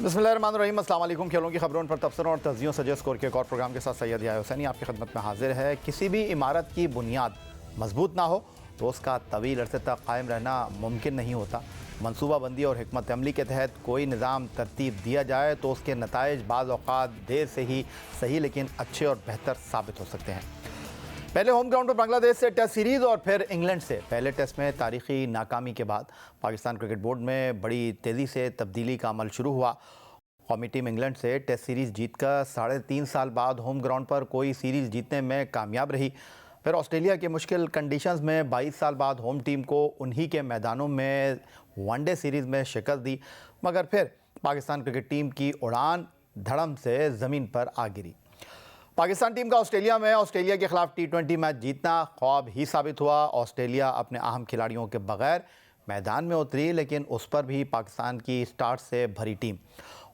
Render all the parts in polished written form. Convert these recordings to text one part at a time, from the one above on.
बिस्मिल्लाहिर्रहमानिर्रहीम, अस्सलाम वालेकुम। खेलों की खबरों पर तबसरों और तज्जियों सजे स्कोर के एक और प्रोग्राम के साथ सैयद याह्या हुसैनी आपकी खिदमत में हाजिर है। किसी भी इमारत की बुनियाद मजबूत ना हो तो उसका तवील अरसे तक कायम रहना मुमकिन नहीं होता। मनसूबाबंदी और हिकमत अमली के तहत कोई निज़ाम तरतीब दिया जाए तो उसके नताइज बाज़ औक़ात देर से ही सही लेकिन अच्छे और बेहतर साबित हो सकते हैं। पहले होम ग्राउंड पर बांग्लादेश से टेस्ट सीरीज़ और फिर इंग्लैंड से पहले टेस्ट में तारीखी नाकामी के बाद पाकिस्तान क्रिकेट बोर्ड में बड़ी तेज़ी से तब्दीली का अमल शुरू हुआ। कौमी टीम इंग्लैंड से टेस्ट सीरीज़ जीतकर 3.5 साल बाद होम ग्राउंड पर कोई सीरीज़ जीतने में कामयाब रही। फिर ऑस्ट्रेलिया के मुश्किल कंडीशंस में 22 साल बाद होम टीम को उन्हीं के मैदानों में वनडे सीरीज़ में शिकस्त दी, मगर फिर पाकिस्तान क्रिकेट टीम की उड़ान धड़म से ज़मीन पर आ गिरी। पाकिस्तान टीम का ऑस्ट्रेलिया के खिलाफ T20 मैच जीतना ख्वाब ही साबित हुआ। ऑस्ट्रेलिया अपने अहम खिलाड़ियों के बगैर मैदान में उतरी, लेकिन उस पर भी पाकिस्तान की स्टार्स से भरी टीम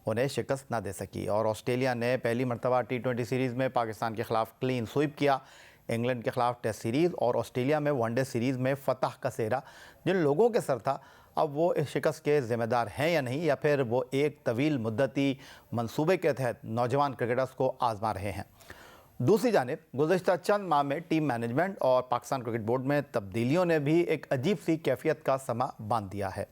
उन्हें शिकस्त न दे सकी और ऑस्ट्रेलिया ने पहली मरतबा T20 सीरीज़ में पाकिस्तान के खिलाफ क्लीन स्वीप किया। इंग्लैंड के खिलाफ टेस्ट सीरीज़ और ऑस्ट्रेलिया में वनडे सीरीज़ में फतह का सेहरा जिन लोगों के सर था, अब वो इस शिकस्त के ज़िम्मेदार हैं या नहीं, या फिर वो एक तवील मुद्दती मंसूबे के तहत नौजवान क्रिकेटर्स को आजमा रहे हैं। दूसरी जानिब गुज़श्ता चंद माह में टीम मैनेजमेंट और पाकिस्तान क्रिकेट बोर्ड में तब्दीलियों ने भी एक अजीब सी कैफियत का समा बांध दिया है।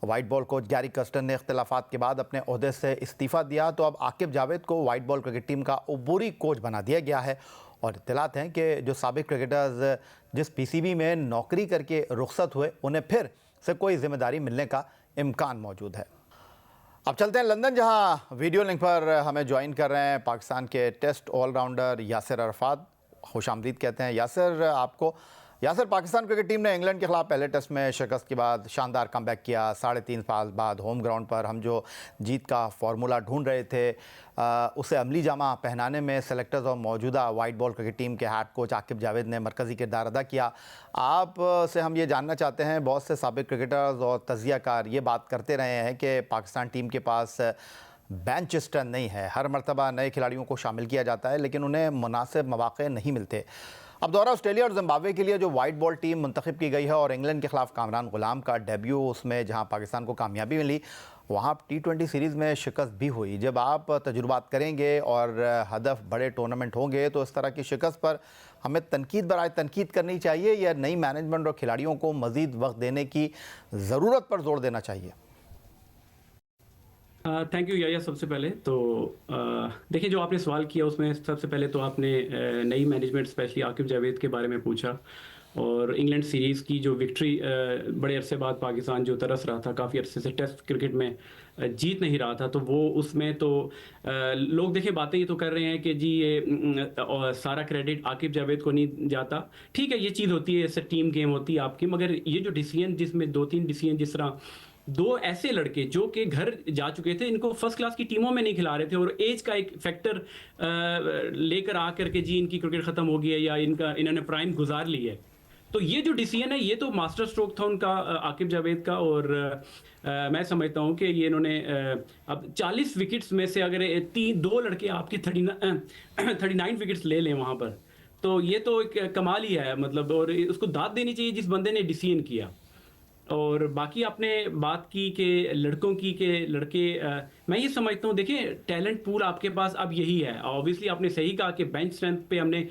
White ball coach Gary Kirsten ने इख्तिलाफात के बाद अपने ओहदे से इस्तीफ़ा दिया, तो अब आकिब जावेद को वाइट बॉल क्रिकेट टीम का अबूरी कोच बना दिया गया है और इत्तलात हैं कि जो साबिक क्रिकेटर्स जिस पीसीबी में नौकरी करके रुखसत हुए, उन्हें फिर से कोई जिम्मेदारी मिलने का इम्कान मौजूद है। अब चलते हैं लंदन, जहां वीडियो लिंक पर हमें ज्वाइन कर रहे हैं पाकिस्तान के टेस्ट ऑलराउंडर यासिर अरफात। खुशामदीद कहते हैं यासिर आपको। यासिर, पाकिस्तान क्रिकेट टीम ने इंग्लैंड के खिलाफ पहले टेस्ट में शिकस्त के बाद शानदार कमबैक किया। 3.5 साल बाद होम ग्राउंड पर हम जो जीत का फार्मूला ढूंढ रहे थे, उसे अमली जामा पहनाने में सेलेक्टर्स और मौजूदा वाइट बॉल क्रिकेट टीम के हेड कोच आकिब जावेद ने मरकज़ी किरदार अदा किया। आप से हम ये जानना चाहते हैं, बहुत से साबिक क्रिकेटर्स और तजियाकार ये बात करते रहे हैं कि पाकिस्तान टीम के पास बेंच स्ट्रेंथ नहीं है, हर मरतबा नए खिलाड़ियों को शामिल किया जाता है लेकिन उन्हें मुनासिब मौक़े नहीं मिलते। अब दौरा ऑस्ट्रेलिया और जिम्बाब्वे के लिए जो वाइट बॉल टीम मुंतखब की गई है और इंग्लैंड के खिलाफ कामरान गुलाम का डेब्यू, उसमें जहां पाकिस्तान को कामयाबी मिली, वहां T20 सीरीज़ में शिकस्त भी हुई। जब आप तजुर्बात करेंगे और हदफ बड़े टूर्नामेंट होंगे तो इस तरह की शिकस्त पर हमें तनकीद बराए तनकीद करनी चाहिए या नई मैनेजमेंट और खिलाड़ियों को मज़ीद वक्त देने की ज़रूरत पर जोर देना चाहिए? थैंक यू याया। सबसे पहले तो देखिए, जो आपने सवाल किया उसमें सबसे पहले तो आपने नई मैनेजमेंट स्पेशली आकिब जावेद के बारे में पूछा और इंग्लैंड सीरीज़ की जो विक्ट्री बड़े अरसे बाद पाकिस्तान जो तरस रहा था, काफ़ी अरसे से टेस्ट क्रिकेट में जीत नहीं रहा था, तो वो उसमें तो लोग देखिए बातें ये तो कर रहे हैं कि जी ये सारा क्रेडिट आकिब जावेद को नहीं जाता। ठीक है, ये चीज़ होती है, इससे टीम गेम होती है आपकी, मगर ये जो डिसीजन, जिसमें 2-3 डिसीजन, जिस तरह दो ऐसे लड़के जो कि घर जा चुके थे, इनको फर्स्ट क्लास की टीमों में नहीं खिला रहे थे और एज का एक फैक्टर लेकर आकर के जी इनकी क्रिकेट खत्म हो गई है या इन्होंने प्राइम गुजार ली है, तो ये जो डिसीजन है ये तो मास्टर स्ट्रोक था उनका, आकिब जावेद का। और मैं समझता हूं कि ये इन्होंने अब 40 विकेट्स में से अगर दो लड़के आपके 39 विकेट्स ले लें वहां पर, तो ये तो एक कमाल ही है, मतलब, और उसको दाद देनी चाहिए जिस बंदे ने डिसीजन किया। और बाकी आपने बात की कि लड़कों की के लड़के, मैं ये समझता हूँ, देखिए टैलेंट पूल आपके पास अब यही है। ऑब्वियसली आपने सही कहा कि बेंच स्ट्रेंथ पे हमने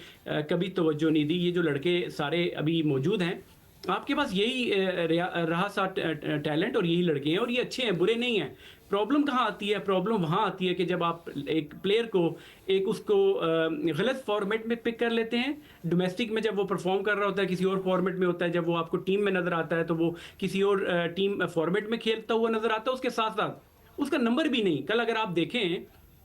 कभी तवज्जो नहीं दी। ये जो लड़के सारे अभी मौजूद हैं, आपके पास यही रहा सा टैलेंट और यही लड़के हैं और ये अच्छे हैं, बुरे नहीं हैं। प्रॉब्लम कहाँ आती है? प्रॉब्लम वहाँ आती है कि जब आप एक प्लेयर को उसको गलत फॉर्मेट में पिक कर लेते हैं। डोमेस्टिक में जब वो परफॉर्म कर रहा होता है किसी और फॉर्मेट में होता है, जब वो आपको टीम में नजर आता है तो वो किसी और टीम फॉर्मेट में खेलता हुआ नजर आता है, उसके साथ साथ उसका नंबर भी नहीं। कल अगर आप देखें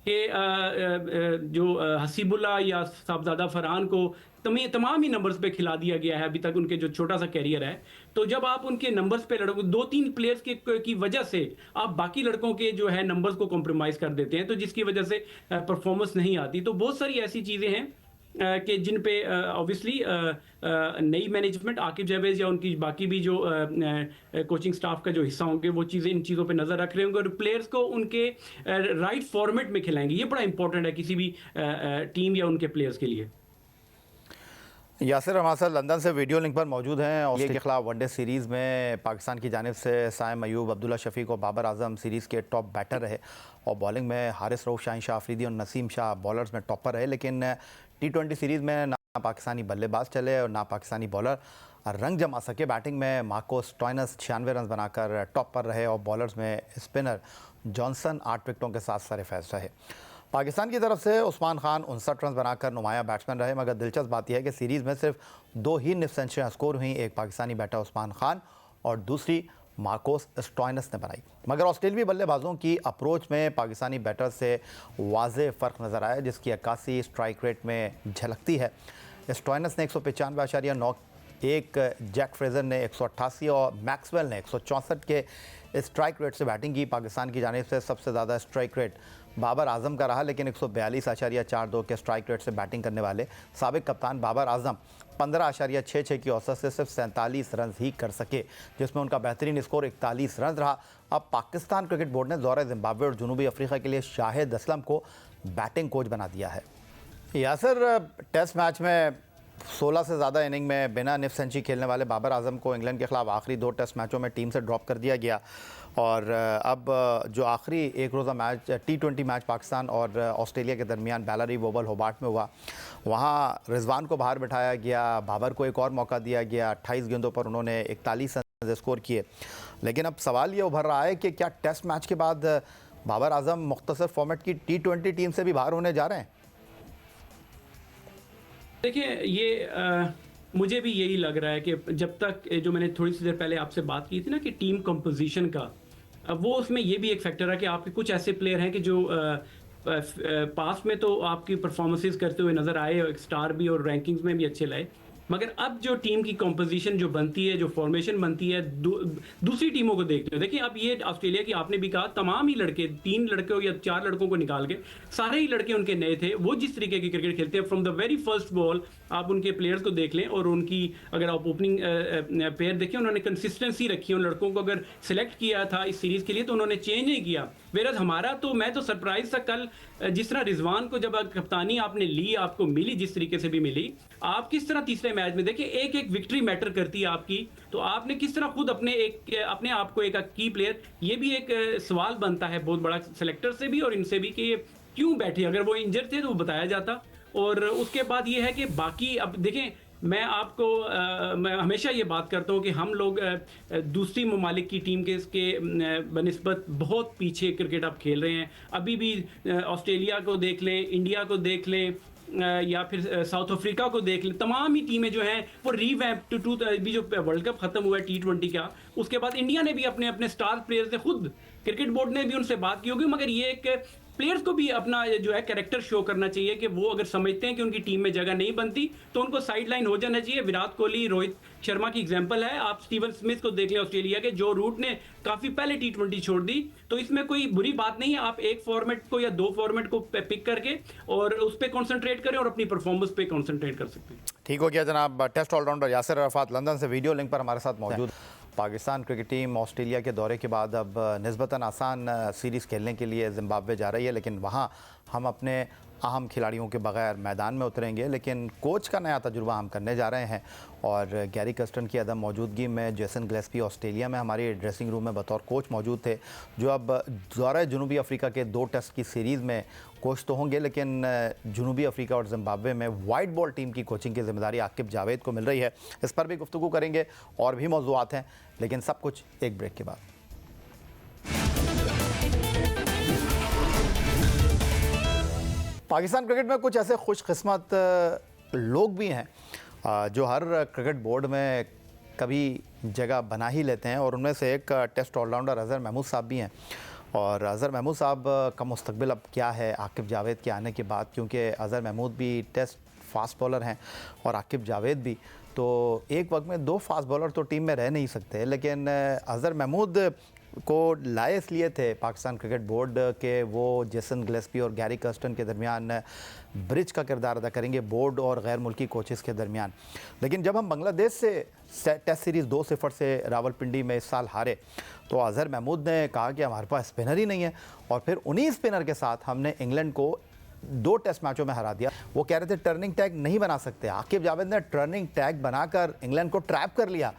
कि जो हसीबुल्ला या साहबजादा फरहान को तमाम ही नंबर्स पे खिला दिया गया है अभी तक, उनके जो छोटा सा कैरियर है, तो जब आप उनके नंबर्स पे लड़ोगे, 2-3 प्लेयर्स की वजह से आप बाकी लड़कों के जो है नंबर्स को कॉम्प्रोमाइज कर देते हैं, तो जिसकी वजह से परफॉर्मेंस नहीं आती। तो बहुत सारी ऐसी चीजें हैं कि जिन पे ऑब्वियसली नई मैनेजमेंट, आकिब जावेद या उनकी बाकी भी जो कोचिंग स्टाफ का जो हिस्सा होंगे, वो चीज़ें इन चीज़ों पे नज़र रख रहे होंगे और प्लेयर्स को उनके राइट फॉर्मेट में खिलाएंगे। ये बड़ा इंपॉर्टेंट है किसी भी टीम या उनके प्लेयर्स के लिए। यासिर हमारे साथ लंदन से वीडियो लिंक पर मौजूद हैं। ऑस्ट्रेलिया के खिलाफ वनडे सीरीज़ में पाकिस्तान की जानिब से साइम अयूब, अब्दुल्ला शफीक और बाबर आजम सीरीज़ के टॉप बैटर रहे और बॉलिंग में हारिस रऊफ, शाहीन शाह अफरीदी और नसीम शाह बॉलर्स में टॉपर रहे। लेकिन T20 सीरीज़ में ना पाकिस्तानी बल्लेबाज चले और ना पाकिस्तानी बॉलर रंग जमा सके। बैटिंग में मार्को स्टॉइनस 96 रन बनाकर टॉप पर रहे और बॉलर्स में स्पिनर जॉनसन 8 विकेटों के साथ सरफराज रहे। पाकिस्तान की तरफ से उस्मान खान 59 रन बनाकर नुमायां बैट्समैन रहे। मगर दिलचस्प बात यह है कि सीरीज़ में सिर्फ 2 ही निफ्ट सेंचुरियाँ स्कोर हुई, एक पाकिस्तानी बैटर उस्मान खान और दूसरी मार्कोस स्टॉइनस ने बनाई। मगर ऑस्ट्रेलियाई बल्लेबाजों की अप्रोच में पाकिस्तानी बैटर से वाज़ेह फ़र्क नज़र आया, जिसकी 81 स्ट्राइक रेट में झलकती है। स्टॉइनस ने 195.9, एक जैक फ्रेजर ने 188 और मैक्सवेल ने 164 के स्ट्राइक रेट से बैटिंग की। पाकिस्तान की जानिब से सबसे ज़्यादा स्ट्राइक रेट बाबर आजम का रहा, लेकिन 142.42 के स्ट्राइक रेट से बैटिंग करने वाले साबिक कप्तान बाबर आजम 15.66 की औसत से सिर्फ 47 रन ही कर सके, जिसमें उनका बेहतरीन स्कोर 41 रन रहा। अब पाकिस्तान क्रिकेट बोर्ड ने दौरे जिम्बाब्वे और जनूबी अफ्रीका के लिए शाहिद असलम को बैटिंग कोच बना दिया है। यासर, टेस्ट मैच में 16 से ज़्यादा इनिंग में बिना निफ्ट सेंचुरी खेलने वाले बाबर आजम को इंग्लैंड के खिलाफ आखिरी 2 टेस्ट मैचों में टीम से ड्रॉप कर दिया गया और अब जो आखिरी एक रोज़ा मैच T20 मैच पाकिस्तान और ऑस्ट्रेलिया के दरमियान बैलरी ओवल होबार्ट में हुआ, वहाँ रिजवान को बाहर बिठाया गया, बाबर को एक और मौका दिया गया। 28 गेंदों पर उन्होंने 41 रन स्कोर किए। लेकिन अब सवाल ये उभर रहा है कि क्या टेस्ट मैच के बाद बाबर आजम मुख्तसर फॉर्मेट की T20 टीम से भी बाहर होने जा रहे हैं? देखिए ये मुझे भी यही लग रहा है कि जब तक जो मैंने थोड़ी सी देर पहले आपसे बात की थी ना कि टीम कंपोजिशन का, वो उसमें ये भी एक फैक्टर है कि आपके कुछ ऐसे प्लेयर हैं कि जो पास्ट में तो आपकी परफॉर्मेंसेस करते हुए नज़र आए, एक स्टार भी और रैंकिंग्स में भी अच्छे लाए, मगर अब जो टीम की कंपोजिशन जो बनती है, जो फॉर्मेशन बनती है, दूसरी टीमों को देखते हो। देखिए अब ये ऑस्ट्रेलिया की आपने भी कहा, तमाम ही लड़के, 3 लड़कों या 4 लड़कों को निकाल के सारे ही लड़के उनके नए थे। वो जिस तरीके की क्रिकेट खेलते हैं from the very first ball, आप उनके प्लेयर्स को देख लें और उनकी अगर आप ओपनिंग पेयर देखें, उन्होंने कंसिस्टेंसी रखी है। उन लड़कों को अगर सिलेक्ट किया था इस सीरीज़ के लिए तो उन्होंने चेंज नहीं किया। वेरज हमारा तो, मैं तो सरप्राइज था कल जिस तरह रिजवान को जब कप्तानी आपने ली, आपको मिली जिस तरीके से भी मिली, आप किस तरह तीसरे मैच में देखिए एक एक विक्ट्री मैटर करती है आपकी, तो आपने किस तरह खुद अपने आप को एक की प्लेयर, ये भी एक सवाल बनता है बहुत बड़ा सेलेक्टर से भी और इनसे भी कि ये क्यों बैठे। अगर वो इंजर थे तो वो बताया जाता। और उसके बाद ये है कि बाकी अब देखें, मैं हमेशा ये बात करता हूँ कि हम लोग दूसरी ममालिक की टीम के बनिस्बत बहुत पीछे क्रिकेट अब खेल रहे हैं। अभी भी ऑस्ट्रेलिया को देख लें, इंडिया को देख लें, या फिर साउथ अफ्रीका को देख लें, तमाम ही टीमें जो हैं वो रीवैम्प टू अभी जो वर्ल्ड कप खत्म हुआ है T20 का, उसके बाद इंडिया ने भी अपने अपने स्टार प्लेयर्स से, खुद क्रिकेट बोर्ड ने भी उनसे बात की होगी, मगर ये एक प्लेयर्स को भी अपना जो है कैरेक्टर शो करना चाहिए कि वो अगर समझते हैं कि उनकी टीम में जगह नहीं बनती तो उनको साइडलाइन हो जाना चाहिए। विराट कोहली, रोहित शर्मा की एग्जांपल है। आप स्टीवन स्मिथ को देख लें ऑस्ट्रेलिया के, जो रूट ने काफी पहले T20 छोड़ दी, तो इसमें कोई बुरी बात नहीं है। आप एक फॉर्मेट को या 2 फॉर्मेट को पिक करके और उस पर कॉन्सेंट्रेट करें और अपनी परफॉर्मेंस पे कॉन्सेंट्रेट कर सकते हैं। ठीक हो गया जनाब। Test allrounder Yasir Arfat London से वीडियो लिंक पर हमारे साथ मौजूद। पाकिस्तान क्रिकेट टीम ऑस्ट्रेलिया के दौरे के बाद अब निस्बतन आसान सीरीज़ खेलने के लिए जिम्बाब्वे जा रही है, लेकिन वहाँ हम अपने अहम खिलाड़ियों के बगैर मैदान में उतरेंगे। लेकिन कोच का नया तजुर्बा हम करने जा रहे हैं और गैरी कर्स्टन की अदम मौजूदगी में जेसन गिलेस्पी ऑस्ट्रेलिया में हमारी ड्रेसिंग रूम में बतौर कोच मौजूद थे, जो अब दौरे जनूबी अफ्रीका के 2 टेस्ट की सीरीज़ में कोच तो होंगे, लेकिन जनूबी अफ्रीका और जिम्बाब्वे में वाइट बॉल टीम की कोचिंग की जिम्मेदारी आकिब जावेद को मिल रही है। इस पर भी गुफ्तगू करेंगे और भी मौज़ूआत हैं, लेकिन सब कुछ एक ब्रेक के बाद। पाकिस्तान क्रिकेट में कुछ ऐसे खुशकिस्मत लोग भी हैं जो हर क्रिकेट बोर्ड में कभी जगह बना ही लेते हैं, और उनमें से एक टेस्ट ऑलराउंडर अज़हर महमूद साहब भी हैं। और अज़हर महमूद साहब का मुस्तकबिल अब क्या है आकिब जावेद के आने के बाद, क्योंकि अज़हर महमूद भी टेस्ट फास्ट बॉलर हैं और आकिब जावेद भी, तो एक वक्त में 2 फास्ट बॉलर तो टीम में रह नहीं सकते। लेकिन अज़हर महमूद को लाए इसलिए थे पाकिस्तान क्रिकेट बोर्ड के वो जेसन गिलेस्पी और गैरी कर्स्टन के दरमियान ब्रिज का किरदार अदा करेंगे, बोर्ड और गैर मुल्की कोचेस के दरमियान। लेकिन जब हम बांग्लादेश से टेस्ट सीरीज़ 2-0 से रावलपिंडी में इस साल हारे, तो अज़हर महमूद ने कहा कि हमारे पास स्पिनर ही नहीं है, और फिर उन्हीं स्पिनर के साथ हमने इंग्लैंड को 2 टेस्ट मैचों में हरा दिया। वो कह रहे थे टर्निंग टैग नहीं बना सकते, आकिब जावेद ने टर्निंग टैग बनाकर इंग्लैंड को ट्रैप कर लिया।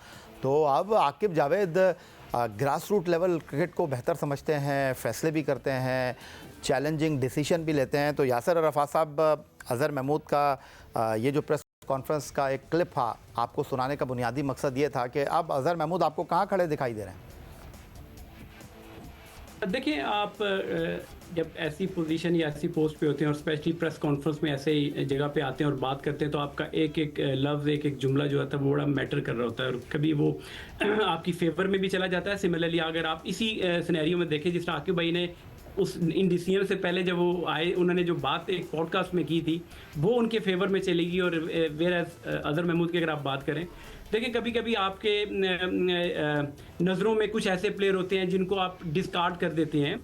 तो अब Aaqib Javed grass root level cricket को बेहतर समझते हैं, फैसले भी करते हैं, चैलेंजिंग डिसीजन भी लेते हैं। तो यासिर अरफात साहब, अज़हर महमूद का ये जो प्रेस कॉन्फ्रेंस का एक क्लिप था, आपको सुनाने का बुनियादी मकसद ये था कि अब अज़हर महमूद आपको कहाँ खड़े दिखाई दे रहे हैं? देखिए, आप जब ऐसी पोजीशन या ऐसी पोस्ट पे होते हैं और स्पेशली प्रेस कॉन्फ्रेंस में ऐसे ही जगह पे आते हैं और बात करते हैं, तो आपका एक एक लफ्ज़, एक एक जुमला जो होता है वो बड़ा मैटर कर रहा होता है और कभी वो आपकी फेवर में भी चला जाता है। सिमिलरली अगर आप इसी सिनेरियो में देखें, जिस तरह आकिब भाई ने उस इन डिसीजन से पहले जब वो आए, उन्होंने जो बात एक पॉडकास्ट में की थी वो उनके फेवर में चलेगी। और वेयर एज अज़हर महमूद की अगर आप बात करें, देखिए कभी कभी आपके नज़रों में कुछ ऐसे प्लेयर होते हैं जिनको आप डिस्कार्ड कर देते हैं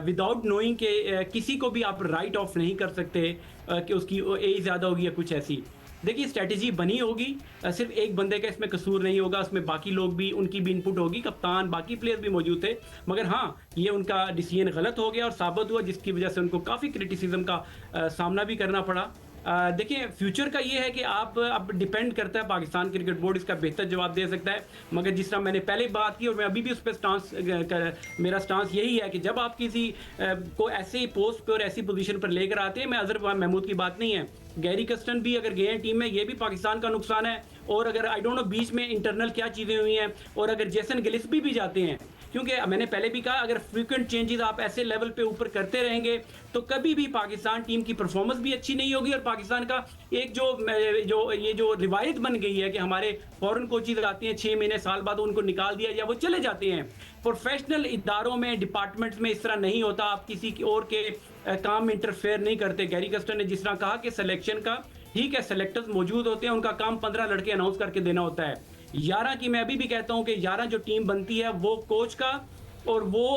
विदाउट नोइंग के किसी को भी आप राइट ऑफ नहीं कर सकते कि उसकी एज ज़्यादा होगी या कुछ ऐसी। देखिए स्ट्रैटेजी बनी होगी, सिर्फ एक बंदे का इसमें कसूर नहीं होगा, उसमें बाकी लोग भी, उनकी भी इनपुट होगी, कप्तान बाकी प्लेयर भी मौजूद थे। मगर हाँ, ये उनका डिसीजन गलत हो गया और साबित हुआ, जिसकी वजह से उनको काफ़ी क्रिटिसिज्म का सामना भी करना पड़ा। देखिए फ्यूचर का ये है कि आप अब डिपेंड करता है पाकिस्तान क्रिकेट बोर्ड इसका बेहतर जवाब दे सकता है। मगर जिस तरह मैंने पहले बात की और मैं अभी भी उस पर मेरा स्टांस यही है कि जब आप किसी को ऐसे पोस्ट पर और ऐसी पोजीशन पर लेकर आते हैं, मैं अज़हर महमूद की बात नहीं है, गैरी कस्टन भी अगर गए हैं टीम में, ये भी पाकिस्तान का नुकसान है। और अगर आई डोंट नो बीच में इंटरनल क्या चीज़ें हुई हैं, और अगर जेसन गिलिस्पी भी जाते हैं, क्योंकि मैंने पहले भी कहा अगर फ्रीक्वेंट चेंजेस आप ऐसे लेवल पे ऊपर करते रहेंगे तो कभी भी पाकिस्तान टीम की परफॉर्मेंस भी अच्छी नहीं होगी। और पाकिस्तान का एक जो रिवायत बन गई है कि हमारे फॉरेन कोचेज आते हैं 6 महीने साल बाद उनको निकाल दिया या वो चले जाते हैं। प्रोफेशनल इदारों में, डिपार्टमेंट्स में इस तरह नहीं होता, आप किसी की और के काम में इंटरफेयर नहीं करते। गैरी कस्टन ने जिस तरह कहा कि सिलेक्शन का ठीक है, सेलेक्टर्स मौजूद होते हैं, उनका काम 15 लड़के अनाउंस करके देना होता है। 11 की मैं अभी भी कहता हूं कि 11 जो टीम बनती है वो कोच का और वो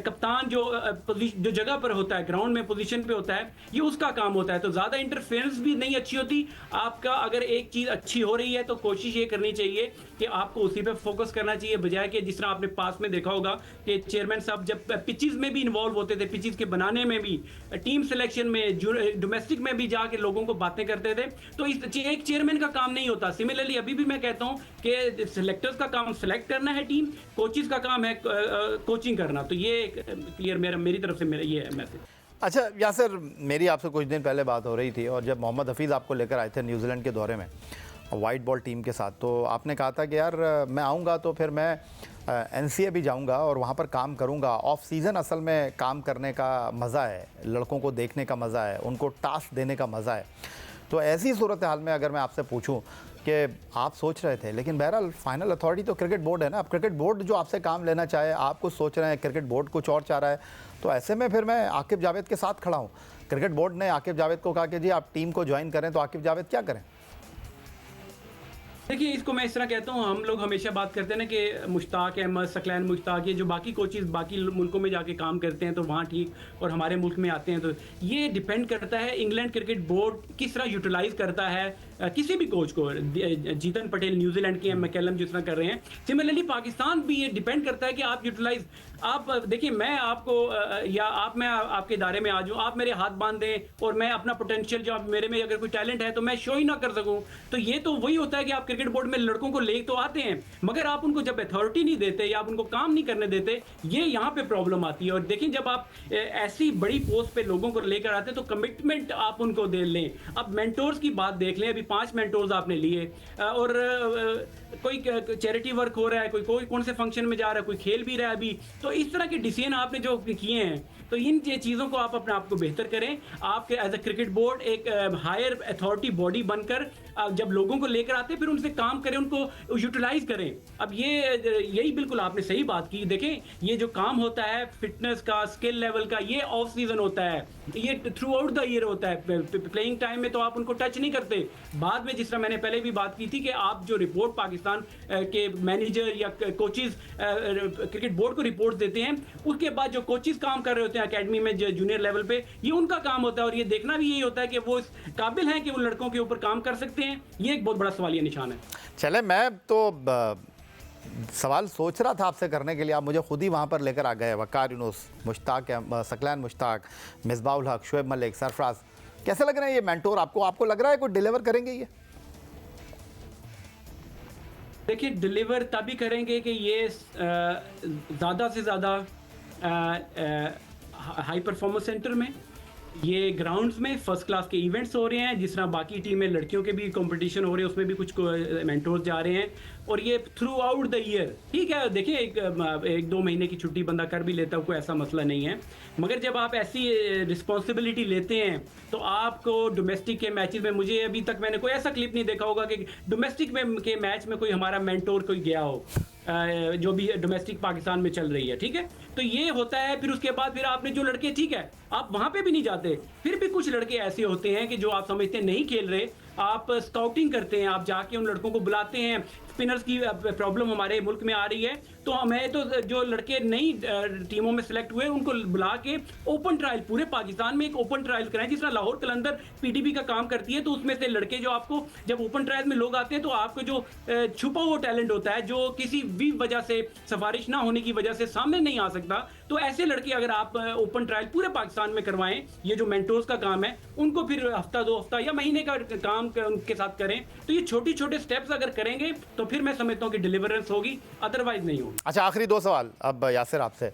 कप्तान जो जगह पर होता है, ग्राउंड में पोजीशन पे होता है, ये उसका काम होता है। तो ज़्यादा इंटरफेरेंस भी नहीं अच्छी होती। आपका अगर एक चीज़ अच्छी हो रही है तो कोशिश ये करनी चाहिए कि आपको उसी पे फोकस करना चाहिए, बजाय कि जिस तरह आपने पास में देखा होगा कि चेयरमैन साहब जब पिचेस में भी इन्वॉल्व होते थे, पिचेस के बनाने में भी, टीम सिलेक्शन में, डोमेस्टिक में भी जाके लोगों को बातें करते थे। तो इस एक चेयरमैन का काम नहीं होता। सिमिलरली अभी भी मैं कहता हूँ कि सिलेक्टर्स का काम सिलेक्ट करना है टीम, कोचेस का काम है कोचिंग करना। तो ये क्लियर मेरी तरफ से मेरा ये है मैसेज। अच्छा यासिर, मेरी आपसे कुछ दिन पहले बात हो रही थी और जब मोहम्मद हफीज़ आपको लेकर आए थे न्यूजीलैंड के दौरे में वाइट बॉल टीम के साथ, तो आपने कहा था कि यार मैं आऊँगा तो फिर मैं NCA भी जाऊँगा और वहाँ पर काम करूँगा। ऑफ सीज़न असल में काम करने का मज़ा है, लड़कों को देखने का मज़ा है, उनको टास्क देने का मज़ा है। तो ऐसी सूरत हाल में अगर मैं आपसे पूछूं कि आप सोच रहे थे, लेकिन बहरहाल फाइनल अथॉरिटी तो क्रिकेट बोर्ड है ना, अब क्रिकेट बोर्ड जो आपसे काम लेना चाहे, आप कुछ सोच रहे हैं, क्रिकेट बोर्ड कुछ और चाह रहा है, तो ऐसे में फिर मैं आकिब जावेद के साथ खड़ा हूँ। क्रिकेट बोर्ड ने आकिब जावेद को कहा कि जी आप टीम को ज्वाइन करें, तो आकिब जावेद क्या करें? देखिए इसको मैं इस तरह कहता हूँ, हम लोग हमेशा बात करते हैं ना कि मुश्ताक अहमद, सकलैन मुश्ताक, ये जो बाकी कोचेज़ बाकी मुल्कों में जाके काम करते हैं तो वहाँ ठीक, और हमारे मुल्क में आते हैं, तो ये डिपेंड करता है इंग्लैंड क्रिकेट बोर्ड किस तरह यूटिलाइज़ करता है किसी भी कोच को। जीतन पटेल न्यूजीलैंड के, मैकलम जिस तरह कर रहे हैं, सिमिलरली पाकिस्तान भी ये डिपेंड करता है कि आप यूटिलाइज, आप देखिए मैं आपको या आप, मैं आपके इदारे में आ जाऊँ, आप मेरे हाथ बांध दें और मैं अपना पोटेंशियल जो मेरे में अगर कोई टैलेंट है तो मैं शो ही ना कर सकूँ, तो ये तो वही होता है कि आप क्रिकेट बोर्ड में लड़कों को ले तो आते हैं मगर आप उनको जब अथॉरिटी नहीं देते या आप उनको काम नहीं करने देते, ये यहाँ पे प्रॉब्लम आती है। और देखिए जब आप ऐसी बड़ी पोस्ट पे लोगों को लेकर आते हैं तो कमिटमेंट आप उनको दे लें। अब मेंटोर्स की बात देख लें, अभी 5 मेंटोर्स आपने लिए और कोई चैरिटी वर्क हो रहा है, कोई कौन से फंक्शन में जा रहा है, कोई खेल भी रहा है अभी, तो इस तरह के डिसीजन आपने जो किए हैं, तो इन चीज़ों को आप अपने आप को बेहतर करें। आपके एज ए क्रिकेट बोर्ड एक हायर अथॉरिटी बॉडी बनकर जब लोगों को लेकर आते हैं फिर उनसे काम करें, उनको यूटिलाइज करें। अब यही बिल्कुल आपने सही बात की। देखें ये जो काम होता है फिटनेस का, स्किल लेवल का, ये ऑफ सीजन होता है, ये थ्रू आउट द ईयर होता है। प्लेइंग टाइम में तो आप उनको टच नहीं करते, बाद में जिस तरह मैंने पहले भी बात की थी कि आप जो रिपोर्ट पाकिस्तान के मैनेजर या कोचेज क्रिकेट बोर्ड को रिपोर्ट देते हैं, उसके बाद जो कोचेज काम कर रहे होते हैं अकेडमी में जूनियर लेवल पे, ये उनका काम होता है और ये देखना भी यही होता है कि वो इस काबिल हैं कि वो लड़कों के ऊपर काम कर सकते हैं। ये एक बहुत बड़ा सवालिया निशान है। चले, मैं तो सवाल सोच रहा था आपसे करने के लिए, आप मुझे खुद ही वहाँ पर लेकर आ गए। वकार यूनुस, मुश्ताक, सकलैन मुश्ताक, मिसबाउल हक, शुएब मलिक, सरफराज, कैसे लग रहे हैं ये मेंटोर आपको? आपको लग रहा है कोई डिलीवर करेंगे ये? देखिए, डिलीवर तभी करेंगे कि ये ज़्यादा से ज़्यादा हाई परफॉर्मेंस सेंटर में, ये ग्राउंड्स में फर्स्ट क्लास के इवेंट्स हो रहे हैं, जिस तरह बाकी टीम में लड़कियों के भी कंपटीशन हो रहे हैं, उसमें भी कुछ मेंटोर्स जा रहे हैं, और ये थ्रू आउट द ईयर। ठीक है, देखिए एक दो महीने की छुट्टी बंदा कर भी लेता है, कोई ऐसा मसला नहीं है, मगर जब आप ऐसी रिस्पॉन्सिबिलिटी लेते हैं तो आपको डोमेस्टिक के मैचेस में, मुझे अभी तक मैंने कोई ऐसा क्लिप नहीं देखा होगा कि डोमेस्टिक में के मैच में कोई हमारा मेंटोर कोई गया हो, जो भी डोमेस्टिक पाकिस्तान में चल रही है। ठीक है, तो ये होता है। फिर उसके बाद फिर आपने जो लड़के, ठीक है, आप वहां पे भी नहीं जाते, फिर भी कुछ लड़के ऐसे होते हैं कि जो आप समझते हैं नहीं खेल रहे, आप स्काउटिंग करते हैं, आप जाके उन लड़कों को बुलाते हैं। स्पिनर्स की प्रॉब्लम हमारे मुल्क में आ रही है, तो हमें तो जो लड़के नई टीमों में सिलेक्ट हुए उनको बुला के ओपन ट्रायल, पूरे पाकिस्तान में एक ओपन ट्रायल कराएं, जिस तरह लाहौर कलंदर पीडीबी का काम करती है। तो उसमें से लड़के जो आपको, जब ओपन ट्रायल में लोग आते हैं, तो आपको जो छुपा हुआ टैलेंट होता है, जो किसी भी वजह से, सिफारिश ना होने की वजह से सामने नहीं आ सकता, तो ऐसे लड़के अगर आप ओपन ट्रायल पूरे पाकिस्तान में करवाएं, ये जो मेंटोर्स का काम है, उनको फिर हफ्ता, 2 हफ्ता या महीने का काम उनके साथ करें, तो ये छोटे छोटे स्टेप्स अगर करेंगे तो फिर मैं समझता हूँ कि डिलीवरेंस होगी, अदरवाइज नहीं होगी। अच्छा, आखिरी 2 सवाल अब यासिर आपसे।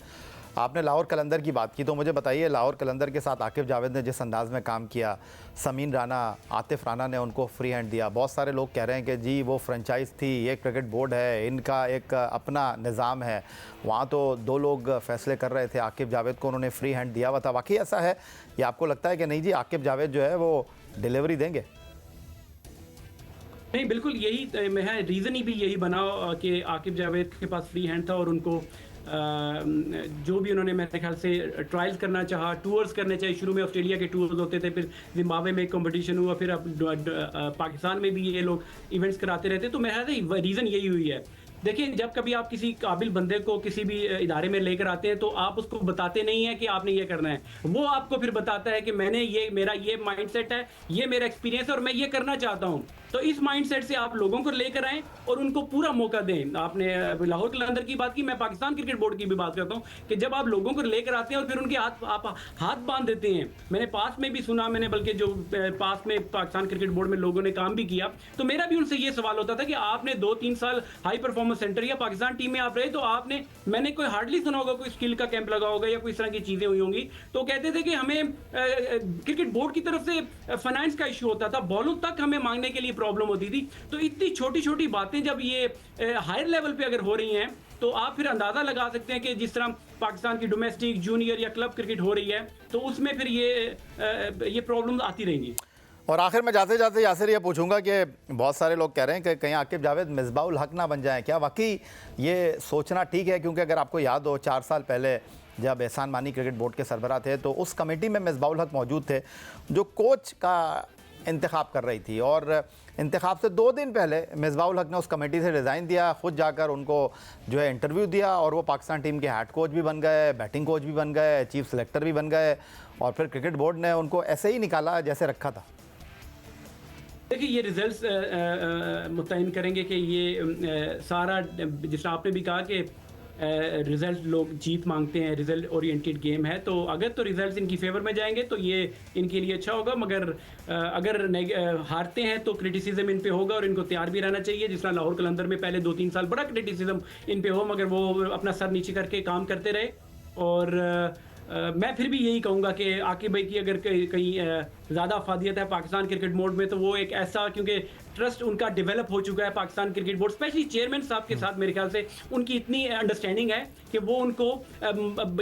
आपने लाहौर कलंदर की बात की, तो मुझे बताइए लाहौर कलंदर के साथ आकिब जावेद ने जिस अंदाज़ में काम किया, समीन राना, आतिफ राना ने उनको फ्री हैंड दिया। बहुत सारे लोग कह रहे हैं कि जी वो फ्रेंचाइज थी, ये क्रिकेट बोर्ड है, इनका एक अपना निज़ाम है, वहाँ तो 2 लोग फैसले कर रहे थे, आकिब जावेद को उन्होंने फ्री हैंड दिया हुआ था। वाकई ऐसा है या आपको लगता है कि नहीं जी आकिब जावेद जो है वो डिलीवरी देंगे? नहीं, बिल्कुल यही है, रीज़न ही भी यही बना कि आकिब जावेद के पास फ्री हैंड था, और उनको जो भी उन्होंने मेरे ख्याल से ट्रायल्स करना चाहा, टूर्स करने चाहिए। शुरू में ऑस्ट्रेलिया के टूर्स होते थे, फिर जिम्बाब्वे में एक कंपटीशन हुआ, फिर अब पाकिस्तान में भी ये लोग इवेंट्स कराते रहते, तो मेरे ख्याल से रीज़न यही हुई है। देखिए, जब कभी आप किसी काबिल बंदे को किसी भी इदारे में लेकर आते हैं, तो आप उसको बताते नहीं हैं कि आपने ये करना है, वो आपको फिर बताता है कि मैंने ये, मेरा ये माइंडसेट है, ये मेरा एक्सपीरियंस है और मैं ये करना चाहता हूँ। तो इस माइंडसेट से आप लोगों को लेकर आएं और उनको पूरा मौका दें। आपने लाहौर कलंदर की बात की, मैं पाकिस्तान क्रिकेट बोर्ड की भी बात करता हूँ कि जब आप लोगों को लेकर आते हैं और फिर उनके आप हाथ बांध देते हैं। मैंने पास में भी सुना, मैंने बल्कि जो पास में पाकिस्तान क्रिकेट बोर्ड में लोगों ने काम भी किया, तो मेरा भी उनसे ये सवाल होता था कि आपने 2-3 साल हाई परफॉर्मेंस सेंटर या पाकिस्तान टीम में आप रहे, तो आपने, मैंने कोई हार्डली सुना होगा कोई स्किल का कैंप लगा होगा या कोई इस तरह की चीजें हुई होंगी। तो कहते थे कि हमें क्रिकेट बोर्ड की तरफ से फाइनेंस का इशू होता था, बॉलों तक हमें मांगने के लिए प्रॉब्लम होती थी। तो इतनी छोटी छोटी बातें जब ये हायर लेवल पे अगर हो रही हैं, तो आप फिर अंदाजा लगा सकते हैं कि जिस तरह पाकिस्तान की डोमेस्टिक, जूनियर या क्लब क्रिकेट हो रही है, तो उसमें फिर ये प्रॉब्लम्स आती रहेंगी। और आखिर में जाते जाते यासिर ये पूछूंगा कि बहुत सारे लोग कह रहे हैं कि कहीं आकिब जावेद मिसबाउल हक ना बन जाएं, क्या वाकई ये सोचना ठीक है? क्योंकि अगर आपको याद हो 4 साल पहले जब एहसान मानी क्रिकेट बोर्ड के सरबराह थे, तो उस कमेटी में मिसबाउल हक मौजूद थे जो कोच का इंतखाब कर रही थी, और इंतखाब से 2 दिन पहले मिसबाउल हक ने उस कमेटी से रिज़ाइन दिया, खुद जाकर उनको जो है इंटरव्यू दिया, और वो पाकिस्तान टीम के हेड कोच भी बन गए, बैटिंग कोच भी बन गए, चीफ सेलेक्टर भी बन गए, और फिर क्रिकेट बोर्ड ने उनको ऐसे ही निकाला जैसे रखा था। देखिए, ये रिजल्ट्स मुतयन करेंगे कि ये सारा, जिस आपने भी कहा कि रिजल्ट लोग जीत मांगते हैं, रिजल्ट ओरिएंटेड गेम है, तो अगर तो रिजल्ट्स इनकी फेवर में जाएंगे तो ये इनके लिए अच्छा होगा, मगर अगर हारते हैं तो क्रिटिसिज्म इन पे होगा और इनको तैयार भी रहना चाहिए। जिस तरह लाहौर कलंदर में पहले 2-3 साल बड़ा क्रिटिसिज्म इन पे हो, मगर वो अपना सर नीचे करके काम करते रहे। और मैं फिर भी यही कहूँगा कि आकिब भाई की अगर कहीं ज़्यादा अफादियत है पाकिस्तान क्रिकेट बोर्ड में, तो वो एक ऐसा, क्योंकि ट्रस्ट उनका डेवलप हो चुका है Pakistan cricket board, specially chairman साहब के साथ मेरे ख्याल से उनकी इतनी अंडरस्टैंडिंग है कि वो उनको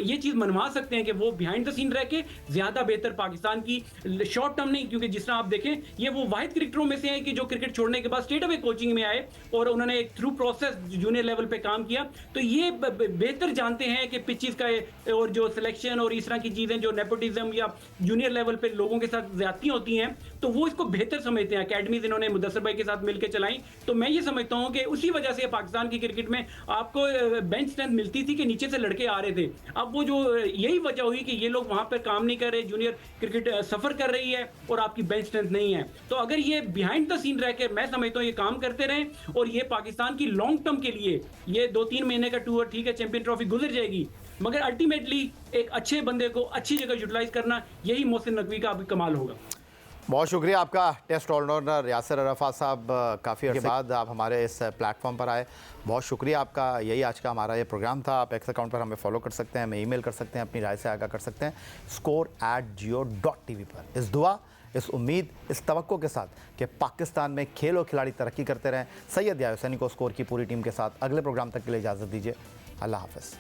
ये चीज़ मनवा सकते हैं कि वो बिहाइंड द सीन रह के ज़्यादा बेहतर पाकिस्तान की, शॉर्ट टर्म नहीं, क्योंकि जिस तरह आप देखें ये वो वाहिद क्रिकेटरों में से हैं कि जो क्रिकेट छोड़ने के बाद स्टेट अवे कोचिंग में आए और उन्होंने एक थ्रू प्रोसेस जूनियर लेवल पे काम किया। तो ये बेहतर जानते हैं कि पिचेस का और जो सिलेक्शन और इस तरह की चीज़ें जो नेपोटिज्म या जूनियर लेवल पे लोगों के साथ ज्यादती होती हैं, तो वो इसको बेहतर समझते हैं। अकेडमीज इन्होंने मुदस्सर नासिर भाई के साथ मिलकर चलाई, तो मैं ये समझता हूं कि उसी वजह से पाकिस्तान की क्रिकेट में आपको बेंच स्ट्रेंथ मिलती थी कि नीचे से लड़के आ रहे थे। अब वो जो यही वजह हुई कि ये लोग वहां पर काम नहीं कर रहे, जूनियर क्रिकेट सफर कर रही है और आपकी बेंच स्ट्रेंथ नहीं है। तो अगर ये बिहाइंड द सीन रह के, मैं समझता हूँ ये काम करते रहें और ये पाकिस्तान की लॉन्ग टर्म के लिए, ये 2-3 महीने का टूर ठीक है, चैंपियन ट्रॉफी गुजर जाएगी, मगर अल्टीमेटली एक अच्छे बंदे को अच्छी जगह यूटिलाइज करना, यही मोहसिन नकवी का अभी कमाल होगा। बहुत शुक्रिया आपका टेस्ट ऑलराउंडर यासिर अरफात साहब, काफ़ी अर्से बाद आप हमारे इस प्लेटफॉर्म पर आए, बहुत शुक्रिया आपका। यही आज का हमारा ये प्रोग्राम था। आप एक्स अकाउंट पर हमें फॉलो कर सकते हैं, हमें ईमेल कर सकते हैं, अपनी राय से आगाह कर सकते हैं score@jio.tv पर। इस दुआ, इस उम्मीद, इस तवक्को के साथ कि पाकिस्तान में खेल और खिलाड़ी तरक्की करते रहें, सैयद याहिया हुसैनी को स्कोर की पूरी टीम के साथ अगले प्रोग्राम तक के लिए इजाज़त दीजिए। अल्लाह हाफ़िज़।